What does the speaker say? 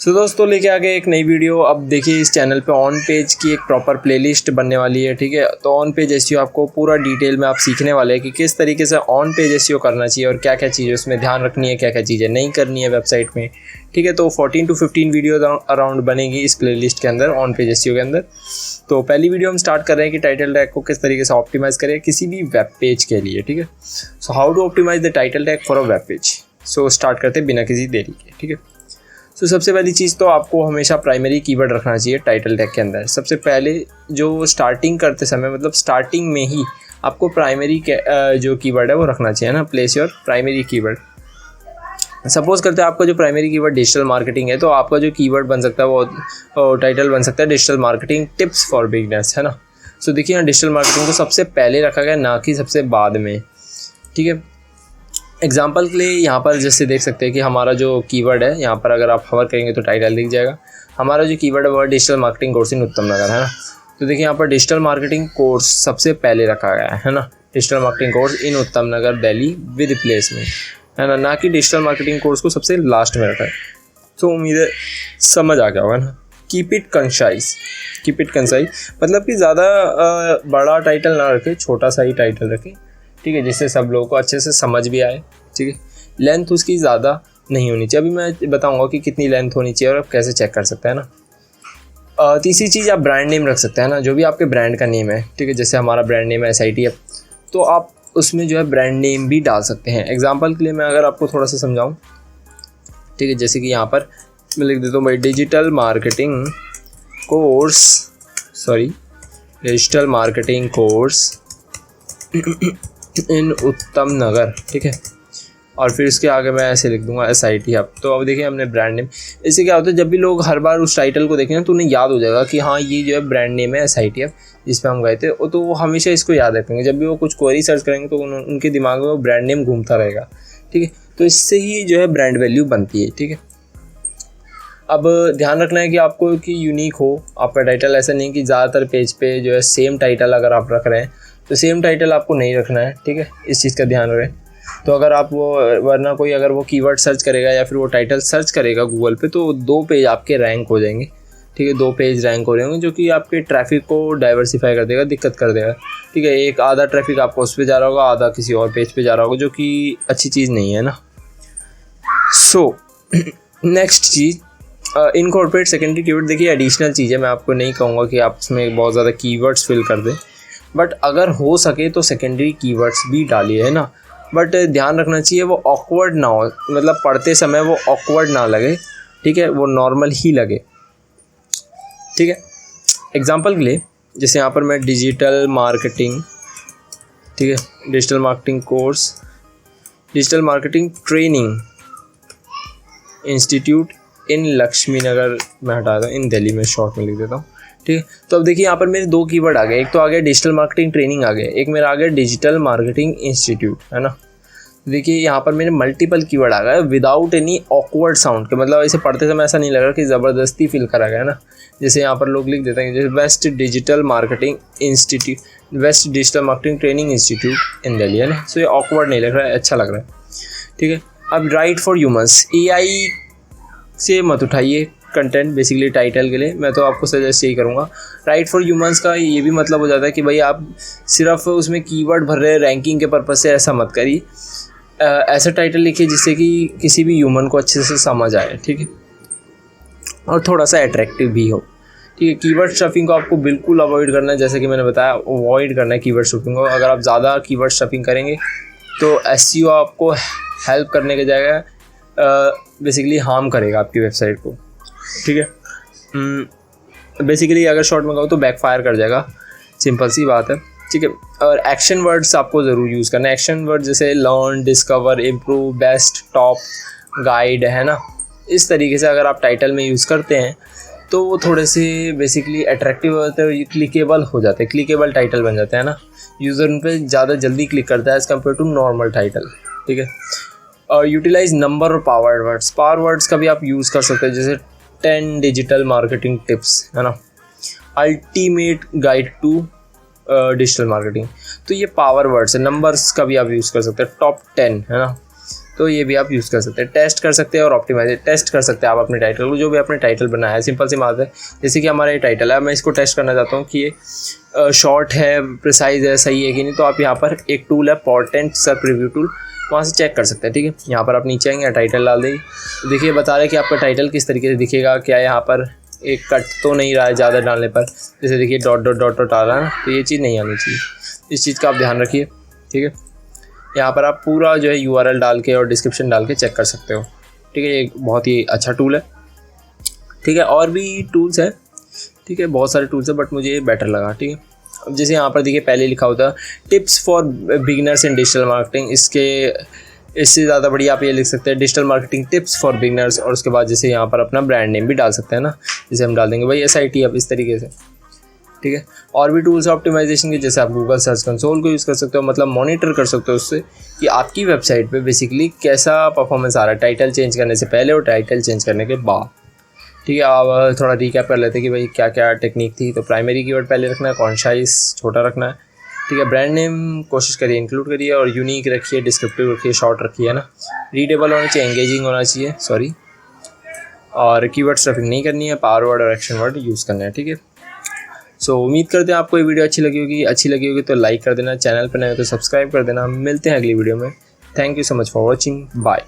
सो दोस्तों लेके आ गए एक नई वीडियो। अब देखिए इस चैनल पे ऑन पेज की एक प्रॉपर प्लेलिस्ट बनने वाली है, ठीक है। तो ऑन पेज एसईओ आपको पूरा डिटेल में आप सीखने वाले हैं कि किस तरीके से ऑन पेज एसईओ करना चाहिए और क्या क्या चीज़ें उसमें ध्यान रखनी है, क्या क्या चीज़ें नहीं करनी है वेबसाइट में, ठीक है। तो 14 to 15 वीडियो अराउंड बनेगी इस प्लेलिस्ट के अंदर, ऑन पेज एसईओ के अंदर। तो पहली वीडियो हम स्टार्ट कर रहे हैं कि टाइटल टैग को किस तरीके से ऑप्टिमाइज़ करें किसी भी वेब पेज के लिए, ठीक है। So how to optimise the title tag for a web page. So start करते हैं बिना किसी देरी के, ठीक है। तो सबसे पहली चीज़ तो आपको हमेशा प्राइमरी कीवर्ड रखना चाहिए टाइटल टैग के अंदर। सबसे पहले जो स्टार्टिंग करते समय मतलब स्टार्टिंग में ही आपको प्राइमरी जो कीवर्ड है वो रखना चाहिए ना। Place your primary keyword. Suppose करते हैं आपका जो प्राइमरी कीवर्ड डिजिटल मार्केटिंग है, तो आपका जो कीवर्ड बन सकता है वो टाइटल बन सकता है digital marketing tips for beginners, है ना। सो देखिए यहाँ डिजिटल मार्केटिंग को सबसे पहले रखा गया, ना कि सबसे बाद में, ठीक है। एग्जाम्पल के लिए यहाँ पर जैसे देख सकते हैं कि हमारा जो कीवर्ड है, यहाँ पर अगर आप हवर करेंगे तो टाइटल दिख जाएगा। हमारा जो कीवर्ड है वो डिजिटल मार्केटिंग कोर्स इन उत्तम नगर, है ना। तो देखिए यहाँ पर डिजिटल मार्केटिंग कोर्स सबसे पहले रखा गया है ना। डिजिटल मार्केटिंग कोर्स इन उत्तम नगर दिल्ली विद प्लेस में, है ना कि डिजिटल मार्केटिंग कोर्स को सबसे लास्ट में रखा है। तो उम्मीद है समझ आ गया होगा ना। Keep it concise, keep it concise मतलब कि ज़्यादा बड़ा टाइटल ना रखें, छोटा सा ही टाइटल रखें, ठीक है, जिससे सब लोगों को अच्छे से समझ भी आए, ठीक है। लेंथ उसकी ज़्यादा नहीं होनी चाहिए। अभी मैं बताऊंगा कि कितनी लेंथ होनी चाहिए और आप कैसे चेक कर सकते हैं ना। तीसरी चीज़ आप ब्रांड नेम रख सकते हैं ना, जो भी आपके ब्रांड का नेम है, ठीक है। जैसे हमारा ब्रांड नेम है SIT, तो आप उसमें जो है ब्रांड नेम भी डाल सकते हैं। एग्जाम्पल के लिए मैं अगर आपको थोड़ा सा समझाऊँ, ठीक है, जैसे कि यहाँ पर मैं लिख देता हूँ भाई डिजिटल मार्केटिंग कोर्स इन उत्तम नगर, ठीक है। और फिर इसके आगे मैं ऐसे लिख दूंगा SIT हब। तो अब देखिए हमने ब्रांड नेम, इससे क्या होता है जब भी लोग हर बार उस टाइटल को देखें ना तो उन्हें याद हो जाएगा कि हाँ ये जो है ब्रांड नेम है SIT हब जिस पे हम गए थे। तो वो हमेशा इसको याद रखेंगे। जब भी वो कुछ क्वेरी सर्च करेंगे तो उनके दिमाग में वो ब्रांड नेम घूमता रहेगा, ठीक है। तो इससे ही जो है ब्रांड वैल्यू बनती है, ठीक है। अब ध्यान रखना है कि आपको कि यूनिक हो आपका टाइटल। ऐसा नहीं कि ज़्यादातर पेज पे जो है सेम टाइटल अगर आप रख रहे हैं तो सेम टाइटल आपको नहीं रखना है, ठीक है। इस चीज़ का ध्यान रहे। तो अगर आप वरना कोई अगर वो कीवर्ड सर्च करेगा या फिर वो टाइटल सर्च करेगा गूगल पे तो 2 पेज आपके रैंक हो जाएंगे, ठीक है। 2 पेज रैंक हो रहे होंगे जो कि आपके ट्रैफिक को डाइवर्सिफाई कर देगा, दिक्कत कर देगा, ठीक है। एक आधा ट्रैफिक आपको उस पर जा रहा होगा, आधा किसी और पेज पे जा रहा होगा, जो कि अच्छी चीज़ नहीं है ना। सो नेक्स्ट चीज़ इनकॉर्पोरेट सेकेंडरी कीवर्ड। देखिए एडिशनल चीज़ है, मैं आपको नहीं कहूँगा कि आप इसमें बहुत ज़्यादा कीवर्ड्स फिल कर दें, बट अगर हो सके तो सेकेंडरी कीवर्ड्स भी डालिए, है ना। बट ध्यान रखना चाहिए वो ऑकवर्ड ना हो, मतलब पढ़ते समय वो ऑकवर्ड ना लगे, ठीक है, वो नॉर्मल ही लगे, ठीक है। एग्जांपल के लिए जैसे यहाँ पर मैं डिजिटल मार्केटिंग, ठीक है, digital marketing course, digital marketing training institute in Laxmi Nagar में हटा दूँ, इन दिल्ली में शॉर्ट में लिख देता हूँ, ठीक है। तो अब देखिए यहाँ पर मेरे 2 कीवर्ड आ गए। एक तो आ गया डिजिटल मार्केटिंग ट्रेनिंग आ गया, एक मेरा आ गया डिजिटल मार्केटिंग इंस्टीट्यूट, है ना। देखिए यहाँ पर मेरे मल्टीपल कीवर्ड आ गए विदाउट एनी ऑकवर्ड साउंड के, मतलब इसे पढ़ते समय ऐसा नहीं लग रहा कि ज़बरदस्ती फिल करा गया ना। जैसे यहाँ पर लोग लिख देते हैं जैसे best digital marketing training institute in Delhi, है ना। सो ये ऑकवर्ड नहीं लग रहा है, अच्छा लग रहा है, ठीक है। अब राइट फॉर ह्यूमंस, AI से मत उठाइए कंटेंट बेसिकली टाइटल के लिए। मैं तो आपको सजेस्ट यही करूँगा। राइट फॉर ह्यूमंस का ये भी मतलब हो जाता है कि भाई आप सिर्फ उसमें कीवर्ड भर रहे हैं रैंकिंग के पर्पज़ से, ऐसा मत करिए। ऐसा टाइटल लिखिए जिससे कि किसी भी ह्यूमन को अच्छे से समझ आए, ठीक है, और थोड़ा सा अट्रैक्टिव भी हो, ठीक है। कीवर्ड स्टफिंग को आपको बिल्कुल अवॉइड करना है, जैसे कि मैंने बताया अवॉइड करना है कीवर्ड स्टफिंग को। अगर आप ज़्यादा कीवर्ड स्टफिंग करेंगे तो SEO आपको हेल्प करने के जाएगा बेसिकली हार्म करेगा आपकी वेबसाइट को, ठीक है। बेसिकली अगर शॉर्ट में कहूँ तो बैकफायर कर जाएगा, सिंपल सी बात है, ठीक है। और एक्शन वर्ड्स आपको ज़रूर यूज़ करना है। एक्शन वर्ड जैसे learn, discover, improve, best, top, guide, है ना। इस तरीके से अगर आप टाइटल में यूज़ करते हैं तो वो थोड़े से बेसिकली अट्रैक्टिव होते हैं, क्लिकेबल हो जाते हैं, क्लिकेबल टाइटल बन जाते हैं ना। यूज़र उन पर ज़्यादा जल्दी क्लिक करता है as compare to normal title, ठीक है। और यूटिलाइज नंबर और पावर वर्ड्स का भी आप यूज़ कर सकते हैं, जैसे 10 डिजिटल मार्केटिंग टिप्स, है ना, ultimate guide to digital marketing. तो ये पावर वर्ड्स है, नंबर्स का भी आप यूज़ कर सकते हैं, टॉप 10, है ना। तो ये भी आप यूज़ कर सकते हैं। टेस्ट कर सकते हैं और ऑप्टिमाइज टेस्ट कर सकते हैं आप अपने टाइटल को, जो भी आपने टाइटल बनाया है। सिंपल सी बात है, जैसे कि हमारा ये टाइटल है, मैं इसको टेस्ट करना चाहता हूँ कि ये शॉर्ट है, प्रिसाइज है, सही है कि नहीं। तो आप यहाँ पर एक टूल है पोर्टेंट सर प्रीव्यू टूल, वहाँ से चेक कर सकते हैं, ठीक है। यहाँ पर आप नीचे आएंगे, टाइटल डाल देंगे, तो देखिए बता रहा है कि आपका टाइटल किस तरीके से दिखेगा, क्या यहाँ पर एक कट तो नहीं रहा है ज़्यादा डालने पर, जैसे देखिए डॉट डॉट डॉट डॉट आ रहा है ना, तो ये चीज़ नहीं आनी चाहिए। इस चीज़ का आप ध्यान रखिए, ठीक है। यहाँ पर आप पूरा जो है URL डाल के और डिस्क्रिप्शन डाल के चेक कर सकते हो, ठीक है। ये बहुत ही अच्छा टूल है, ठीक है। और भी टूल्स हैं, ठीक है, बहुत सारे टूल्स हैं, बट मुझे ये बेटर लगा, ठीक है। अब जैसे यहाँ पर देखिए पहले लिखा होता है tips for beginners in digital marketing, इससे ज़्यादा बढ़िया आप ये लिख सकते हैं digital marketing tips for beginners, और उसके बाद जैसे यहाँ पर अपना ब्रांड नेम भी डाल सकते हैं ना, जैसे हम डाल देंगे भाई SIT अब इस तरीके से, ठीक है। और भी टूल्स ऑप्टिमाइजेशन के, जैसे आप गूगल सर्च कंसोल को यूज़ कर सकते हो, मतलब मॉनिटर कर सकते हो उससे कि आपकी वेबसाइट पे बेसिकली कैसा परफॉर्मेंस आ रहा है टाइटल चेंज करने से पहले और टाइटल चेंज करने के बाद, ठीक है। आप थोड़ा रिकैप कर लेते हैं कि भाई क्या क्या टेक्निक थी। तो प्राइमरी कीवर्ड पहले रखना है, कॉन्साइज छोटा रखना है, ठीक है। ब्रांड नेम कोशिश करिए इंक्लूड करिए, और यूनिक रखिए, डिस्क्रिप्टिव रखिए, शॉर्ट रखिए, है ना। रीडेबल होना चाहिए, एंगेजिंग होना चाहिए, और कीवर्ड स्टफिंग नहीं करनी है, पावर वर्ड और एक्शन वर्ड यूज़ करना है, ठीक है। सो उम्मीद करते हैं आपको ये वीडियो अच्छी लगी होगी तो लाइक कर देना, चैनल पर नए हो तो सब्सक्राइब कर देना। मिलते हैं अगली वीडियो में। Thank you so much for watching, bye.